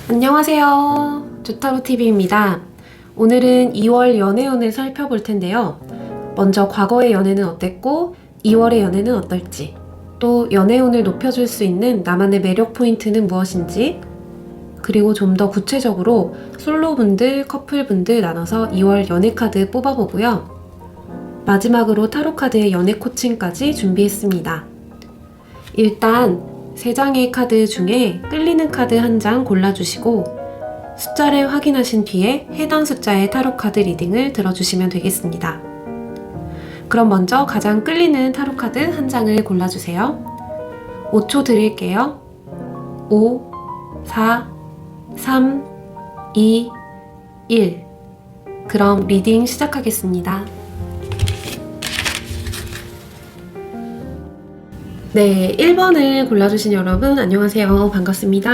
안녕하세요. 주타로TV입니다. 오늘은 2월 연애운을 살펴볼 텐데요. 먼저 과거의 연애는 어땠고 2월의 연애는 어떨지, 또 연애운을 높여줄 수 있는 나만의 매력 포인트는 무엇인지, 그리고 좀 더 구체적으로 솔로분들, 커플분들 나눠서 2월 연애카드 뽑아보고요. 마지막으로 타로카드의 연애 코칭까지 준비했습니다. 일단 3장의 카드 중에 끌리는 카드 한 장 골라주시고 숫자를 확인하신 뒤에 해당 숫자의 타로카드 리딩을 들어주시면 되겠습니다. 그럼 먼저 가장 끌리는 타로카드 한 장을 골라주세요. 5초 드릴게요. 5, 4, 3, 2, 1. 그럼 리딩 시작하겠습니다. 네, 1번을 골라주신 여러분 안녕하세요. 반갑습니다.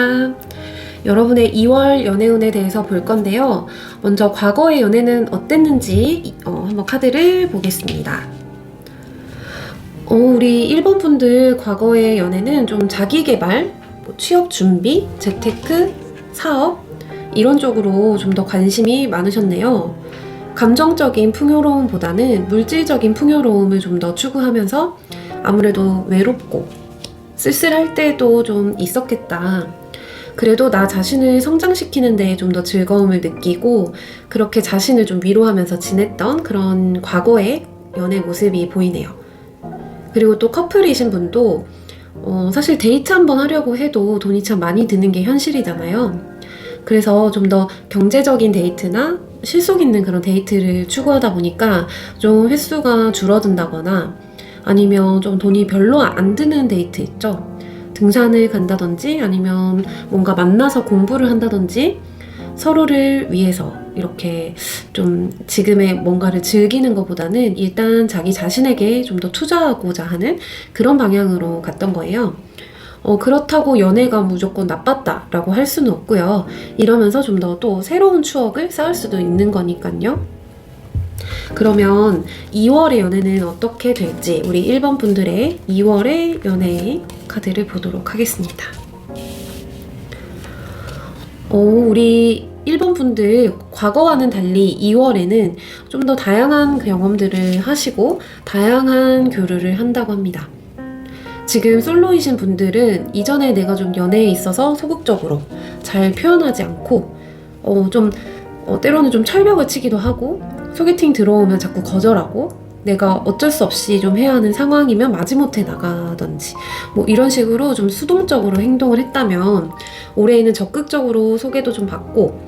여러분의 2월 연애운에 대해서 볼 건데요. 먼저 과거의 연애는 어땠는지 한번 카드를 보겠습니다. 우리 1번 분들 과거의 연애는 좀 자기계발, 취업 준비, 재테크, 사업 이런 쪽으로 좀 더 관심이 많으셨네요. 감정적인 풍요로움보다는 물질적인 풍요로움을 좀 더 추구하면서 아무래도 외롭고 쓸쓸할 때도 좀 있었겠다. 그래도 나 자신을 성장시키는 데 좀 더 즐거움을 느끼고 그렇게 자신을 좀 위로하면서 지냈던 그런 과거의 연애 모습이 보이네요. 그리고 또 커플이신 분도 사실 데이트 한번 하려고 해도 돈이 참 많이 드는 게 현실이잖아요. 그래서 좀 더 경제적인 데이트나 실속 있는 그런 데이트를 추구하다 보니까 좀 횟수가 줄어든다거나 아니면 좀 돈이 별로 안 드는 데이트 있죠. 등산을 간다든지 아니면 뭔가 만나서 공부를 한다든지 서로를 위해서 이렇게 좀 지금의 뭔가를 즐기는 것보다는 일단 자기 자신에게 좀 더 투자하고자 하는 그런 방향으로 갔던 거예요. 그렇다고 연애가 무조건 나빴다라고 할 수는 없고요. 이러면서 좀 더 또 새로운 추억을 쌓을 수도 있는 거니까요. 그러면 2월의 연애는 어떻게 될지 우리 1번 분들의 2월의 연애 카드를 보도록 하겠습니다. 우리 1번 분들 과거와는 달리 2월에는 좀 더 다양한 경험들을 하시고 다양한 교류를 한다고 합니다. 지금 솔로이신 분들은 이전에 내가 좀 연애에 있어서 소극적으로 잘 표현하지 않고 때로는 좀 철벽을 치기도 하고 소개팅 들어오면 자꾸 거절하고 내가 어쩔 수 없이 좀 해야 하는 상황이면 마지못해 나가던지 뭐 이런 식으로 좀 수동적으로 행동을 했다면 올해에는 적극적으로 소개도 좀 받고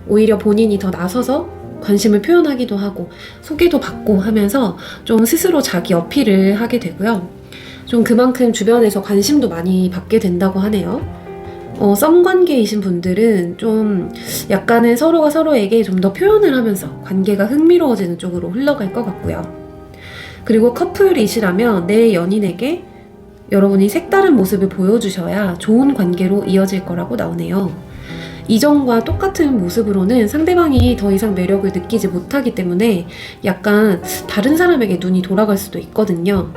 오히려 본인이 더 나서서 관심을 표현하기도 하고 소개도 받고 하면서 좀 스스로 자기 어필을 하게 되고요. 좀 그만큼 주변에서 관심도 많이 받게 된다고 하네요. 썸관계이신 분들은 좀 약간은 서로가 서로에게 좀 더 표현을 하면서 관계가 흥미로워지는 쪽으로 흘러갈 것 같고요. 그리고 커플이시라면 내 연인에게 여러분이 색다른 모습을 보여주셔야 좋은 관계로 이어질 거라고 나오네요. 이전과 똑같은 모습으로는 상대방이 더 이상 매력을 느끼지 못하기 때문에 약간 다른 사람에게 눈이 돌아갈 수도 있거든요.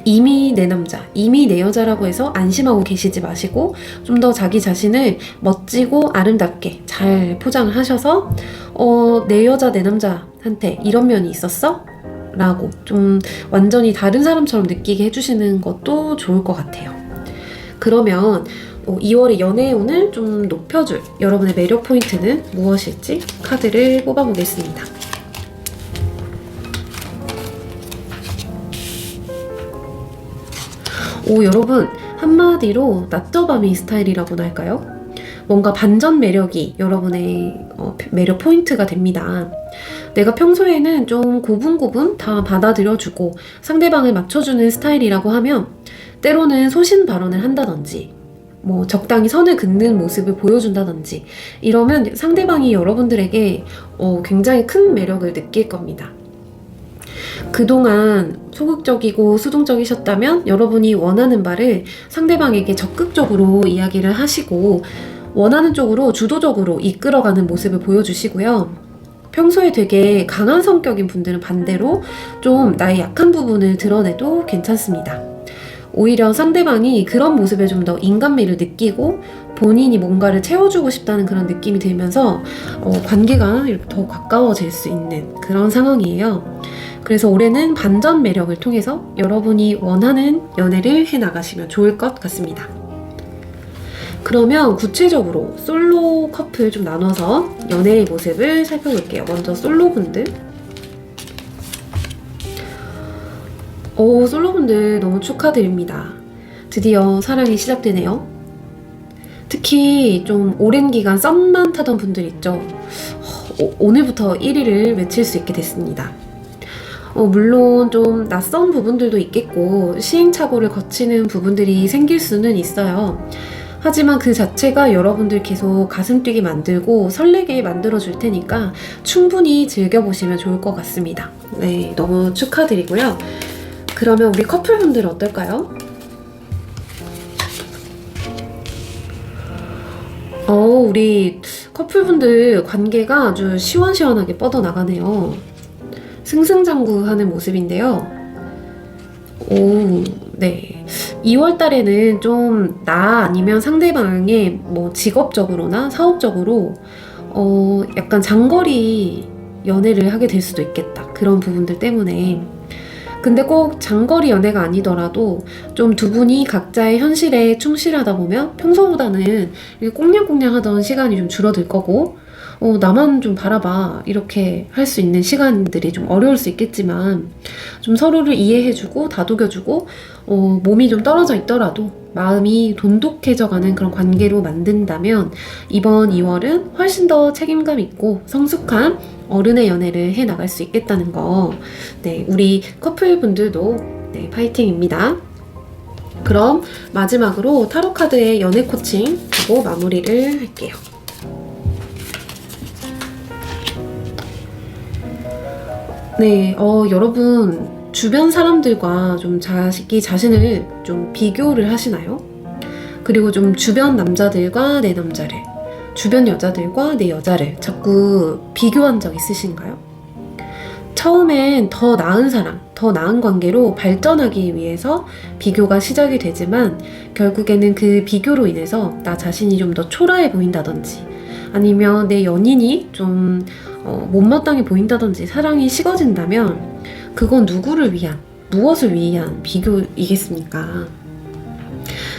이미 내 남자, 이미 내 여자라고 해서 안심하고 계시지 마시고 좀 더 자기 자신을 멋지고 아름답게 잘 포장을 하셔서 내 여자, 내 남자한테 이런 면이 있었어? 라고 좀 완전히 다른 사람처럼 느끼게 해주시는 것도 좋을 것 같아요. 그러면 2월의 연애운을 좀 높여줄 여러분의 매력 포인트는 무엇일지 카드를 뽑아보겠습니다. 여러분 한마디로 낮저밤이 스타일이라고나 할까요? 뭔가 반전 매력이 여러분의 매력 포인트가 됩니다. 내가 평소에는 좀 고분고분 다 받아들여주고 상대방을 맞춰주는 스타일이라고 하면 때로는 소신 발언을 한다든지 뭐 적당히 선을 긋는 모습을 보여준다든지 이러면 상대방이 여러분들에게 굉장히 큰 매력을 느낄 겁니다. 그동안 소극적이고 수동적이셨다면 여러분이 원하는 바를 상대방에게 적극적으로 이야기를 하시고 원하는 쪽으로 주도적으로 이끌어가는 모습을 보여주시고요. 평소에 되게 강한 성격인 분들은 반대로 좀 나의 약한 부분을 드러내도 괜찮습니다. 오히려 상대방이 그런 모습에 좀 더 인간미를 느끼고 본인이 뭔가를 채워주고 싶다는 그런 느낌이 들면서 관계가 이렇게 더 가까워질 수 있는 그런 상황이에요. 그래서 올해는 반전 매력을 통해서 여러분이 원하는 연애를 해나가시면 좋을 것 같습니다. 그러면 구체적으로 솔로 커플 좀 나눠서 연애의 모습을 살펴볼게요. 먼저 솔로분들. 솔로분들 너무 축하드립니다. 드디어 사랑이 시작되네요. 특히 좀 오랜 기간 썸만 타던 분들 있죠. 오늘부터 1위를 외칠 수 있게 됐습니다. 물론 좀 낯선 부분들도 있겠고 시행착오를 거치는 부분들이 생길 수는 있어요. 하지만 그 자체가 여러분들 계속 가슴 뛰게 만들고 설레게 만들어 줄 테니까 충분히 즐겨보시면 좋을 것 같습니다. 네, 너무 축하드리고요. 그러면 우리 커플분들 어떨까요? 우리 커플분들 관계가 아주 시원시원하게 뻗어나가네요. 승승장구하는 모습인데요. 네. 2월 달에는 좀 나 아니면 상대방의 뭐 직업적으로나 사업적으로 약간 장거리 연애를 하게 될 수도 있겠다. 그런 부분들 때문에. 근데 꼭 장거리 연애가 아니더라도 좀 두 분이 각자의 현실에 충실하다 보면 평소보다는 꽁냥꽁냥 하던 시간이 좀 줄어들 거고 나만 좀 바라봐 이렇게 할 수 있는 시간들이 좀 어려울 수 있겠지만 좀 서로를 이해해주고 다독여주고 몸이 좀 떨어져 있더라도 마음이 돈독해져가는 그런 관계로 만든다면 이번 2월은 훨씬 더 책임감 있고 성숙한 어른의 연애를 해나갈 수 있겠다는 거. 네, 우리 커플분들도 네, 파이팅입니다. 그럼 마지막으로 타로카드의 연애 코칭 하고 마무리를 할게요. 네, 여러분 주변 사람들과 좀 자기 자신을 좀 비교를 하시나요? 그리고 좀 주변 남자들과 내 남자를, 주변 여자들과 내 여자를 자꾸 비교한 적 있으신가요? 처음엔 더 나은 사람, 더 나은 관계로 발전하기 위해서 비교가 시작이 되지만 결국에는 그 비교로 인해서 나 자신이 좀 더 초라해 보인다든지 아니면 내 연인이 좀 못마땅해 보인다든지 사랑이 식어진다면 그건 누구를 위한, 무엇을 위한 비교이겠습니까?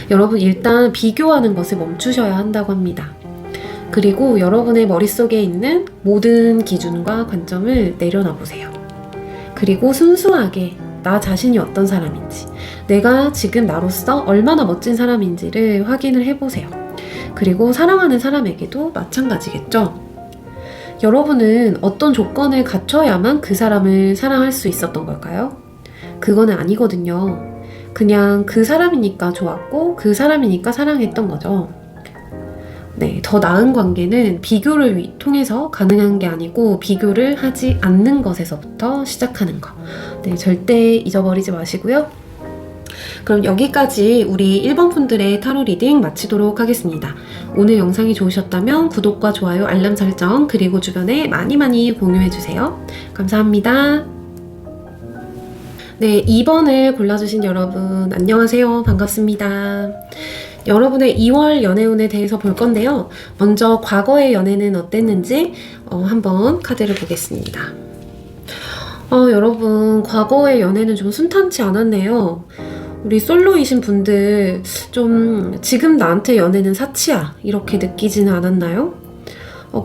여러분 일단 비교하는 것을 멈추셔야 한다고 합니다. 그리고 여러분의 머릿속에 있는 모든 기준과 관점을 내려놔 보세요. 그리고 순수하게 나 자신이 어떤 사람인지, 내가 지금 나로서 얼마나 멋진 사람인지를 확인을 해보세요. 그리고 사랑하는 사람에게도 마찬가지겠죠? 여러분은 어떤 조건을 갖춰야만 그 사람을 사랑할 수 있었던 걸까요? 그거는 아니거든요. 그냥 그 사람이니까 좋았고 그 사람이니까 사랑했던 거죠. 네, 더 나은 관계는 비교를 통해서 가능한 게 아니고 비교를 하지 않는 것에서부터 시작하는 거. 네, 절대 잊어버리지 마시고요. 그럼 여기까지 우리 1번 분들의 타로 리딩 마치도록 하겠습니다. 오늘 영상이 좋으셨다면 구독과 좋아요, 알람 설정, 그리고 주변에 많이 공유해주세요. 감사합니다. 네, 2번을 골라주신 여러분 안녕하세요. 반갑습니다. 여러분의 2월 연애운에 대해서 볼 건데요. 먼저 과거의 연애는 어땠는지 한번 카드를 보겠습니다. 여러분 과거의 연애는 좀 순탄치 않았네요. 우리 솔로이신 분들 좀 지금 나한테 연애는 사치야 이렇게 느끼지는 않았나요?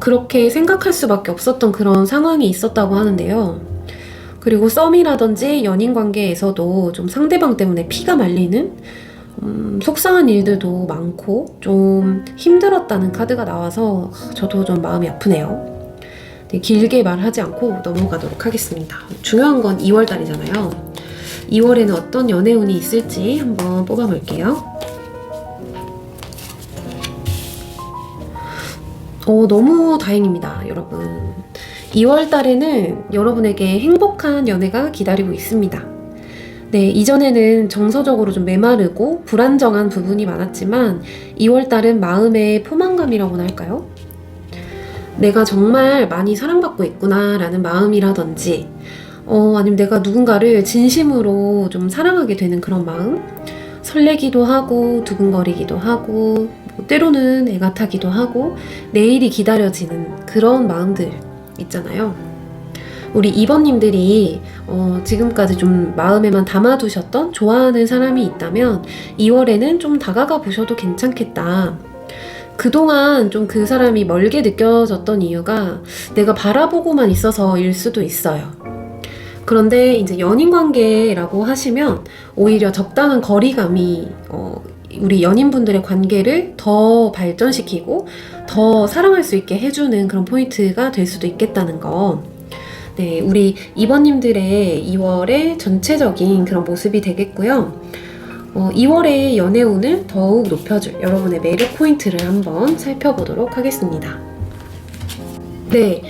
그렇게 생각할 수밖에 없었던 그런 상황이 있었다고 하는데요. 그리고 썸이라든지 연인 관계에서도 좀 상대방 때문에 피가 말리는 속상한 일들도 많고 좀 힘들었다는 카드가 나와서 저도 좀 마음이 아프네요. 네, 길게 말하지 않고 넘어가도록 하겠습니다. 중요한 건 2월달이잖아요. 2월에는 어떤 연애운이 있을지 한번 뽑아볼게요. 너무 다행입니다, 여러분. 2월 달에는 여러분에게 행복한 연애가 기다리고 있습니다. 네, 이전에는 정서적으로 좀 메마르고 불안정한 부분이 많았지만 2월 달은 마음의 포만감이라고나 할까요? 내가 정말 많이 사랑받고 있구나 라는 마음이라든지 아니면 내가 누군가를 진심으로 좀 사랑하게 되는 그런 마음, 설레기도 하고 두근거리기도 하고 뭐 때로는 애가 타기도 하고 내일이 기다려지는 그런 마음들 있잖아요. 우리 2번님들이 지금까지 좀 마음에만 담아두셨던 좋아하는 사람이 있다면 2월에는 좀 다가가 보셔도 괜찮겠다. 그동안 좀 그 사람이 멀게 느껴졌던 이유가 내가 바라보고만 있어서일 수도 있어요. 그런데 이제 연인 관계라고 하시면 오히려 적당한 거리감이 우리 연인분들의 관계를 더 발전시키고 더 사랑할 수 있게 해주는 그런 포인트가 될 수도 있겠다는 거. 네, 우리 2번님들의 2월의 전체적인 그런 모습이 되겠고요. 2월의 연애운을 더욱 높여줄 여러분의 매력 포인트를 한번 살펴보도록 하겠습니다. 네,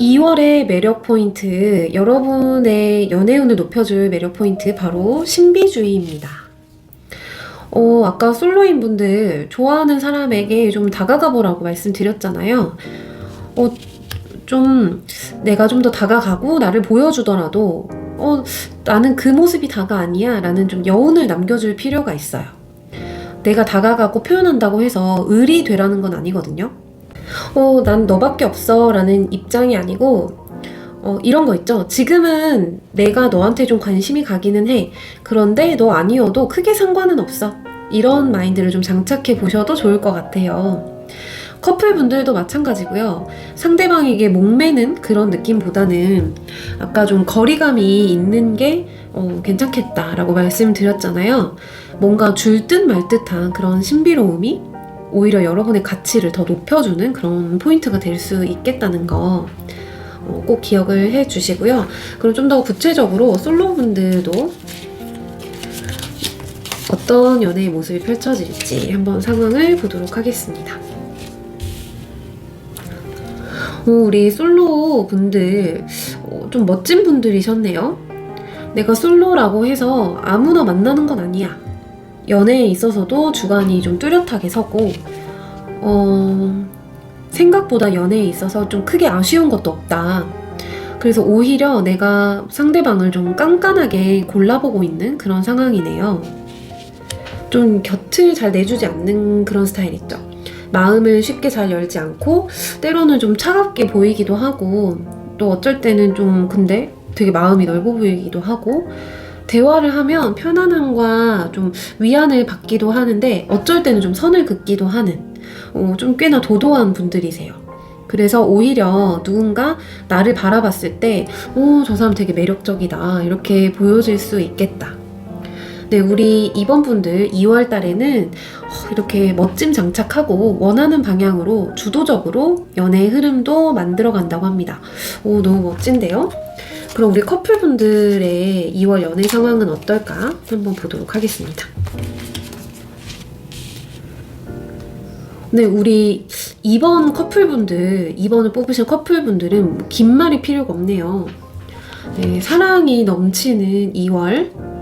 2월의 매력 포인트, 여러분의 연애운을 높여줄 매력 포인트 바로 신비주의입니다. 아까 솔로인 분들 좋아하는 사람에게 좀 다가가 보라고 말씀드렸잖아요. 좀 내가 좀 더 다가가고 나를 보여주더라도 나는 그 모습이 다가 아니야 라는 좀 여운을 남겨줄 필요가 있어요. 내가 다가가고 표현한다고 해서 을이 되라는 건 아니거든요. 난 너밖에 없어 라는 입장이 아니고 이런 거 있죠. 지금은 내가 너한테 좀 관심이 가기는 해. 그런데 너 아니어도 크게 상관은 없어. 이런 마인드를 좀 장착해 보셔도 좋을 것 같아요. 커플분들도 마찬가지고요. 상대방에게 목매는 그런 느낌보다는 아까 좀 거리감이 있는 게 괜찮겠다라고 말씀드렸잖아요. 뭔가 줄 듯 말 듯한 그런 신비로움이 오히려 여러분의 가치를 더 높여주는 그런 포인트가 될 수 있겠다는 거 꼭 기억을 해 주시고요. 그럼 좀 더 구체적으로 솔로분들도 어떤 연애의 모습이 펼쳐질지 한번 상황을 보도록 하겠습니다. 우리 솔로 분들 좀 멋진 분들이셨네요. 내가 솔로라고 해서 아무나 만나는 건 아니야. 연애에 있어서도 주관이 좀 뚜렷하게 서고 생각보다 연애에 있어서 좀 크게 아쉬운 것도 없다. 그래서 오히려 내가 상대방을 좀 깐깐하게 골라보고 있는 그런 상황이네요. 좀 곁을 잘 내주지 않는 그런 스타일 있죠. 마음을 쉽게 잘 열지 않고 때로는 좀 차갑게 보이기도 하고 또 어쩔 때는 좀 근데 되게 마음이 넓어 보이기도 하고 대화를 하면 편안함과 좀 위안을 받기도 하는데 어쩔 때는 좀 선을 긋기도 하는 좀 꽤나 도도한 분들이세요. 그래서 오히려 누군가 나를 바라봤을 때 저 사람 되게 매력적이다 이렇게 보여질 수 있겠다. 네, 우리 2번 분들 2월 달에는 이렇게 멋짐 장착하고 원하는 방향으로 주도적으로 연애의 흐름도 만들어 간다고 합니다. 너무 멋진데요? 그럼 우리 커플분들의 2월 연애 상황은 어떨까? 한번 보도록 하겠습니다. 네, 우리 2번 커플분들, 2번을 뽑으신 커플분들은 긴 말이 필요가 없네요. 네, 사랑이 넘치는 2월.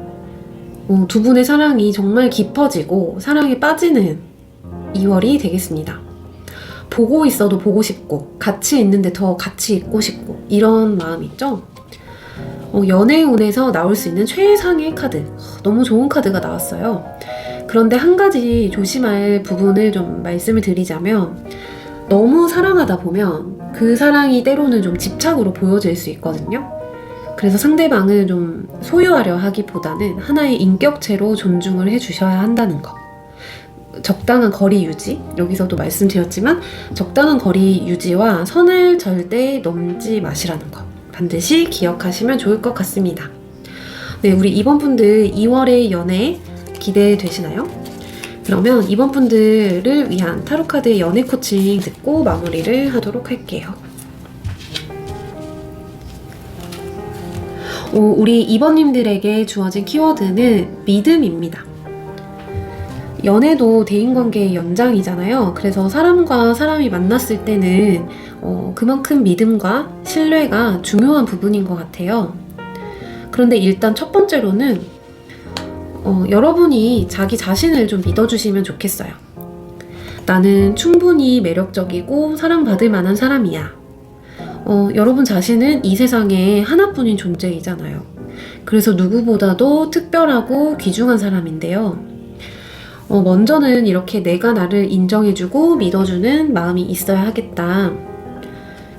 두 분의 사랑이 정말 깊어지고 사랑에 빠지는 2월이 되겠습니다. 보고 있어도 보고 싶고 같이 있는데 더 같이 있고 싶고 이런 마음 있죠? 연애운에서 나올 수 있는 최상의 카드, 너무 좋은 카드가 나왔어요. 그런데 한 가지 조심할 부분을 좀 말씀을 드리자면 너무 사랑하다 보면 그 사랑이 때로는 좀 집착으로 보여질 수 있거든요. 그래서 상대방을 좀 소유하려 하기보다는 하나의 인격체로 존중을 해주셔야 한다는 거. 적당한 거리 유지, 여기서도 말씀드렸지만 적당한 거리 유지와 선을 절대 넘지 마시라는 거 반드시 기억하시면 좋을 것 같습니다. 네, 우리 이번 분들 2월의 연애 기대되시나요? 그러면 이번 분들을 위한 타로카드의 연애 코칭 듣고 마무리를 하도록 할게요. 우리 2번님들에게 주어진 키워드는 믿음입니다. 연애도 대인관계의 연장이잖아요. 그래서 사람과 사람이 만났을 때는 그만큼 믿음과 신뢰가 중요한 부분인 것 같아요. 그런데 일단 첫 번째로는 여러분이 자기 자신을 좀 믿어주시면 좋겠어요. 나는 충분히 매력적이고 사랑받을 만한 사람이야. 여러분 자신은 이 세상에 하나뿐인 존재이잖아요. 그래서 누구보다도 특별하고 귀중한 사람인데요. 먼저는 이렇게 내가 나를 인정해주고 믿어주는 마음이 있어야 하겠다.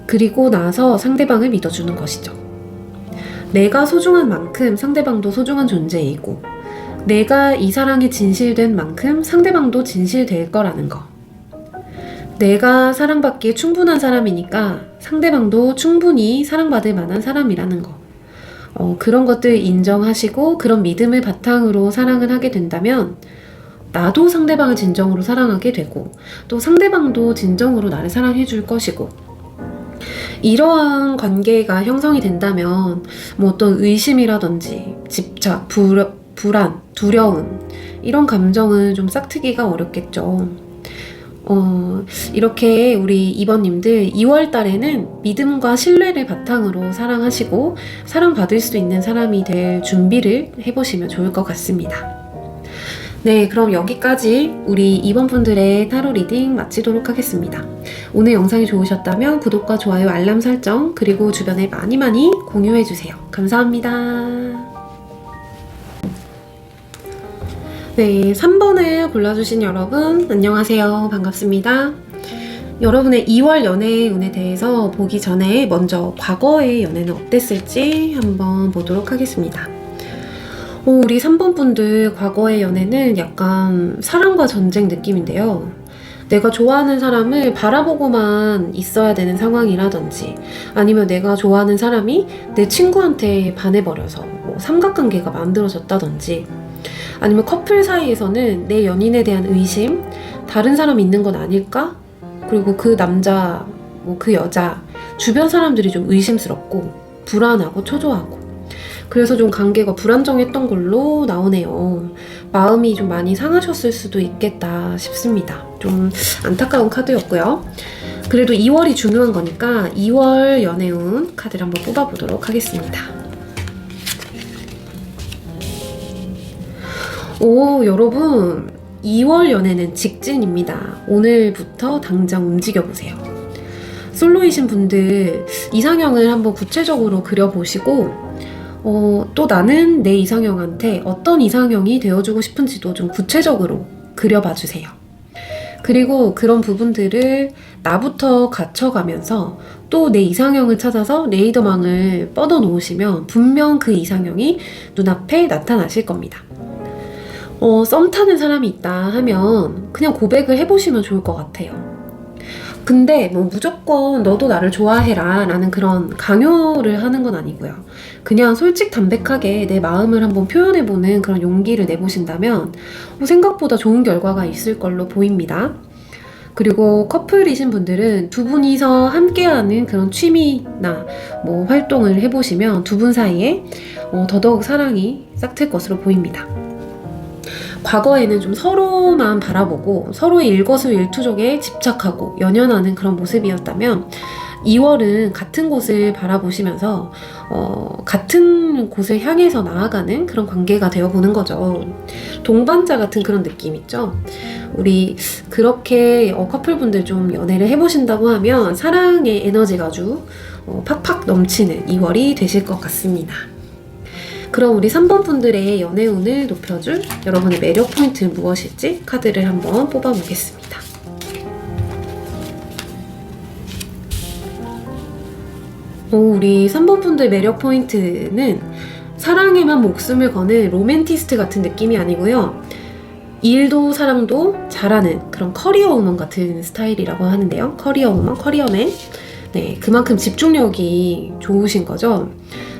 그리고 나서 상대방을 믿어주는 것이죠. 내가 소중한 만큼 상대방도 소중한 존재이고, 내가 이 사랑에 진실된 만큼 상대방도 진실될 거라는 거. 내가 사랑받기에 충분한 사람이니까 상대방도 충분히 사랑받을 만한 사람이라는 거. 그런 것들 인정하시고 그런 믿음을 바탕으로 사랑을 하게 된다면 나도 상대방을 진정으로 사랑하게 되고 또 상대방도 진정으로 나를 사랑해 줄 것이고, 이러한 관계가 형성이 된다면 뭐 어떤 의심이라든지 집착, 불안, 두려움 이런 감정은 좀 싹트기가 어렵겠죠. 이렇게 우리 이번님들 2월 달에는 믿음과 신뢰를 바탕으로 사랑하시고 사랑받을 수 있는 사람이 될 준비를 해보시면 좋을 것 같습니다. 네, 그럼 여기까지 우리 2번 분들의 타로 리딩 마치도록 하겠습니다. 오늘 영상이 좋으셨다면 구독과 좋아요, 알람 설정, 그리고 주변에 많이 공유해주세요. 감사합니다. 네, 3번을 골라주신 여러분 안녕하세요. 반갑습니다. 여러분의 2월 연애의 운에 대해서 보기 전에 먼저 과거의 연애는 어땠을지 한번 보도록 하겠습니다. 우리 3번 분들 과거의 연애는 약간 사랑과 전쟁 느낌인데요. 내가 좋아하는 사람을 바라보고만 있어야 되는 상황이라든지, 아니면 내가 좋아하는 사람이 내 친구한테 반해버려서 뭐 삼각관계가 만들어졌다든지, 아니면 커플 사이에서는 내 연인에 대한 의심, 다른 사람이 있는 건 아닐까? 그리고 그 남자, 뭐 그 여자, 주변 사람들이 좀 의심스럽고 불안하고 초조하고, 그래서 좀 관계가 불안정했던 걸로 나오네요. 마음이 좀 많이 상하셨을 수도 있겠다 싶습니다. 좀 안타까운 카드였고요. 그래도 2월이 중요한 거니까 2월 연애운 카드를 한번 뽑아보도록 하겠습니다. 오, 여러분 2월 연애는 직진입니다. 오늘부터 당장 움직여보세요. 솔로이신 분들 이상형을 한번 구체적으로 그려보시고 또 나는 내 이상형한테 어떤 이상형이 되어주고 싶은지도 좀 구체적으로 그려봐 주세요. 그리고 그런 부분들을 나부터 갖춰가면서 또 내 이상형을 찾아서 레이더망을 뻗어 놓으시면 분명 그 이상형이 눈앞에 나타나실 겁니다. 썸 타는 사람이 있다 하면 그냥 고백을 해보시면 좋을 것 같아요. 근데 뭐 무조건 너도 나를 좋아해라 라는 그런 강요를 하는 건 아니고요. 그냥 솔직담백하게 내 마음을 한번 표현해보는 그런 용기를 내보신다면 생각보다 좋은 결과가 있을 걸로 보입니다. 그리고 커플이신 분들은 두 분이서 함께하는 그런 취미나 뭐 활동을 해보시면 두 분 사이에 더더욱 사랑이 싹틀 것으로 보입니다. 과거에는 좀 서로만 바라보고 서로의 일거수일투족에 집착하고 연연하는 그런 모습이었다면 2월은 같은 곳을 바라보시면서 같은 곳을 향해서 나아가는 그런 관계가 되어보는 거죠. 동반자 같은 그런 느낌 있죠? 우리 그렇게 커플분들 좀 연애를 해보신다고 하면 사랑의 에너지가 아주 팍팍 넘치는 2월이 되실 것 같습니다. 그럼 우리 3번 분들의 연애운을 높여줄 여러분의 매력 포인트는 무엇일지 카드를 한번 뽑아보겠습니다. 우리 3번 분들 매력 포인트는 사랑에만 목숨을 거는 로맨티스트 같은 느낌이 아니고요. 일도 사랑도 잘하는 그런 커리어 우먼 같은 스타일이라고 하는데요. 커리어 우먼, 커리어맨. 네, 그만큼 집중력이 좋으신 거죠.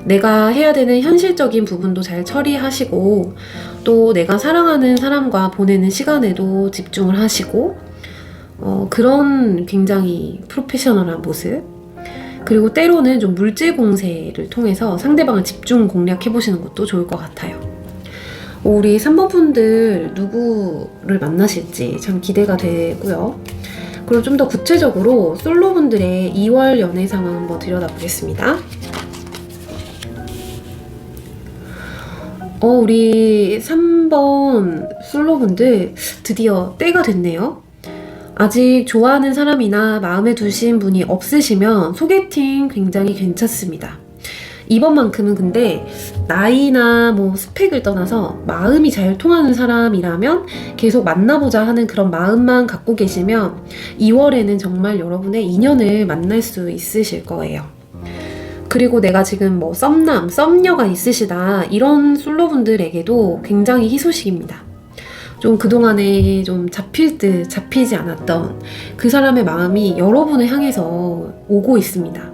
내가 해야 되는 현실적인 부분도 잘 처리하시고 또 내가 사랑하는 사람과 보내는 시간에도 집중을 하시고 그런 굉장히 프로페셔널한 모습, 그리고 때로는 좀 물질 공세를 통해서 상대방을 집중 공략해보시는 것도 좋을 것 같아요. 우리 3번 분들 누구를 만나실지 참 기대가 되고요. 그리고 좀 더 구체적으로 솔로분들의 2월 연애 상황 한번 들여다보겠습니다. 우리 3번 솔로분들 드디어 때가 됐네요. 아직 좋아하는 사람이나 마음에 두신 분이 없으시면 소개팅 굉장히 괜찮습니다. 이번만큼은 근데 나이나 뭐 스펙을 떠나서 마음이 잘 통하는 사람이라면 계속 만나보자 하는 그런 마음만 갖고 계시면 2월에는 정말 여러분의 인연을 만날 수 있으실 거예요. 그리고 내가 지금 뭐 썸남, 썸녀가 있으시다 이런 솔로분들에게도 굉장히 희소식입니다. 좀 그동안에 좀 잡힐 듯 잡히지 않았던 그 사람의 마음이 여러분을 향해서 오고 있습니다.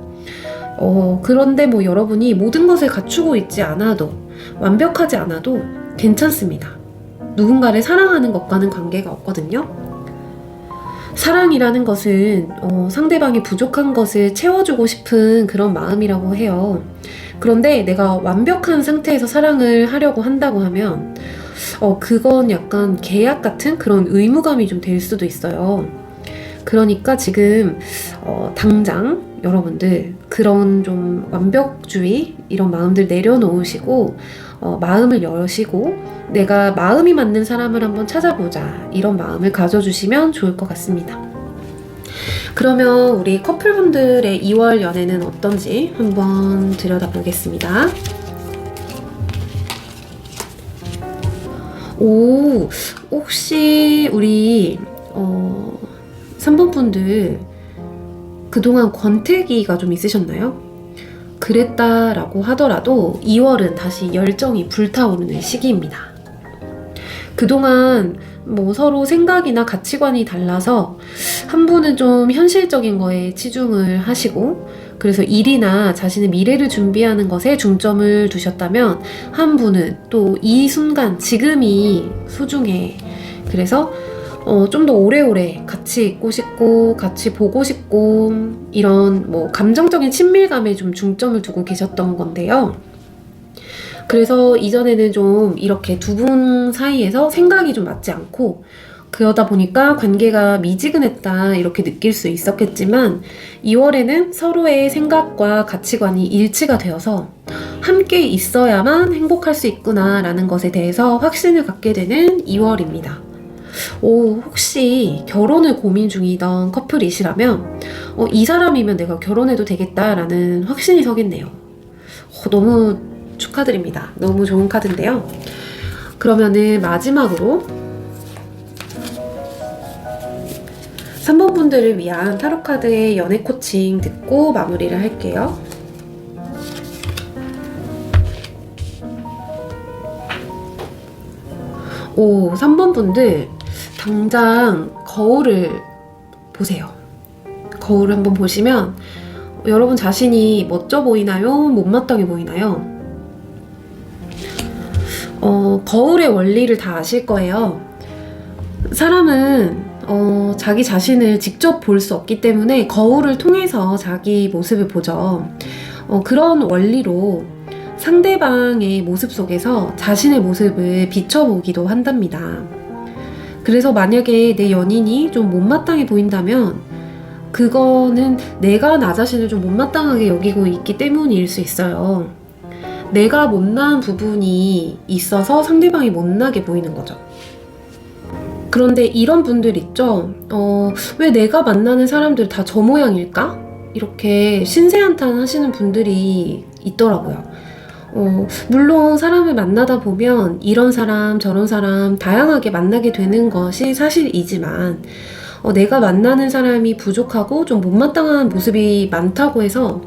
그런데 뭐 여러분이 모든 것을 갖추고 있지 않아도, 완벽하지 않아도 괜찮습니다. 누군가를 사랑하는 것과는 관계가 없거든요. 사랑이라는 것은 상대방이 부족한 것을 채워주고 싶은 그런 마음이라고 해요. 그런데 내가 완벽한 상태에서 사랑을 하려고 한다고 하면 그건 약간 계약 같은 그런 의무감이 좀 될 수도 있어요. 그러니까 지금 당장 여러분들 그런 좀 완벽주의 이런 마음들 내려놓으시고 마음을 여시고 내가 마음이 맞는 사람을 한번 찾아보자 이런 마음을 가져주시면 좋을 것 같습니다. 그러면 우리 커플분들의 2월 연애는 어떤지 한번 들여다보겠습니다. 오, 혹시 우리 3번 분들 그동안 권태기가 좀 있으셨나요? 그랬다라고 하더라도 2월은 다시 열정이 불타오르는 시기입니다. 그동안 뭐 서로 생각이나 가치관이 달라서 한 분은 좀 현실적인 거에 치중을 하시고 그래서 일이나 자신의 미래를 준비하는 것에 중점을 두셨다면 한 분은 또 이 순간 지금이 소중해. 그래서 좀 더 오래오래 같이 있고 싶고 같이 보고 싶고 이런 뭐 감정적인 친밀감에 좀 중점을 두고 계셨던 건데요. 그래서 이전에는 좀 이렇게 두 분 사이에서 생각이 좀 맞지 않고 그러다 보니까 관계가 미지근했다 이렇게 느낄 수 있었겠지만 2월에는 서로의 생각과 가치관이 일치가 되어서 함께 있어야만 행복할 수 있구나 라는 것에 대해서 확신을 갖게 되는 2월입니다. 혹시 결혼을 고민 중이던 커플이시라면 이 사람이면 내가 결혼해도 되겠다라는 확신이 서겠네요. 너무 축하드립니다. 너무 좋은 카드인데요. 그러면은 마지막으로 3번 분들을 위한 타로카드의 연애 코칭 듣고 마무리를 할게요. 3번 분들 당장 거울을 보세요. 거울을 한번 보시면 여러분 자신이 멋져 보이나요? 못마땅해 보이나요? 거울의 원리를 다 아실 거예요. 사람은 자기 자신을 직접 볼 수 없기 때문에 거울을 통해서 자기 모습을 보죠. 그런 원리로 상대방의 모습 속에서 자신의 모습을 비춰보기도 한답니다. 그래서 만약에 내 연인이 좀 못마땅해 보인다면 그거는 내가 나 자신을 좀 못마땅하게 여기고 있기 때문일 수 있어요. 내가 못난 부분이 있어서 상대방이 못나게 보이는 거죠. 그런데 이런 분들 있죠? 왜 내가 만나는 사람들 다 저 모양일까? 이렇게 신세한탄 하시는 분들이 있더라고요. 물론 사람을 만나다 보면 이런 사람 저런 사람 다양하게 만나게 되는 것이 사실이지만 내가 만나는 사람이 부족하고 좀 못마땅한 모습이 많다고 해서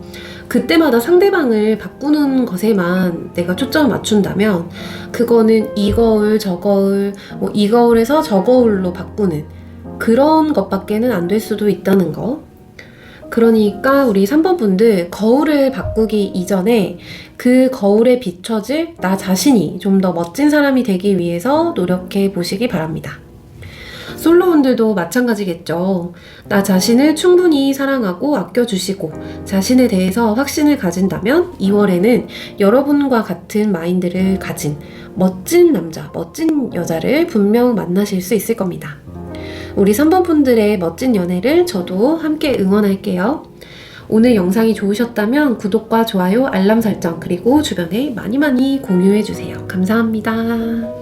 그때마다 상대방을 바꾸는 것에만 내가 초점을 맞춘다면 그거는 이 거울 저 거울 이 거울에서 저 거울로 바꾸는 그런 것밖에는 안 될 수도 있다는 거. 그러니까 우리 3번 분들 거울을 바꾸기 이전에 그 거울에 비춰질 나 자신이 좀 더 멋진 사람이 되기 위해서 노력해 보시기 바랍니다. 솔로분들도 마찬가지겠죠. 나 자신을 충분히 사랑하고 아껴주시고 자신에 대해서 확신을 가진다면 2월에는 여러분과 같은 마인드를 가진 멋진 남자, 멋진 여자를 분명 만나실 수 있을 겁니다. 우리 3번 분들의 멋진 연애를 저도 함께 응원할게요. 오늘 영상이 좋으셨다면 구독과 좋아요, 알람 설정 그리고 주변에 많이 공유해주세요. 감사합니다.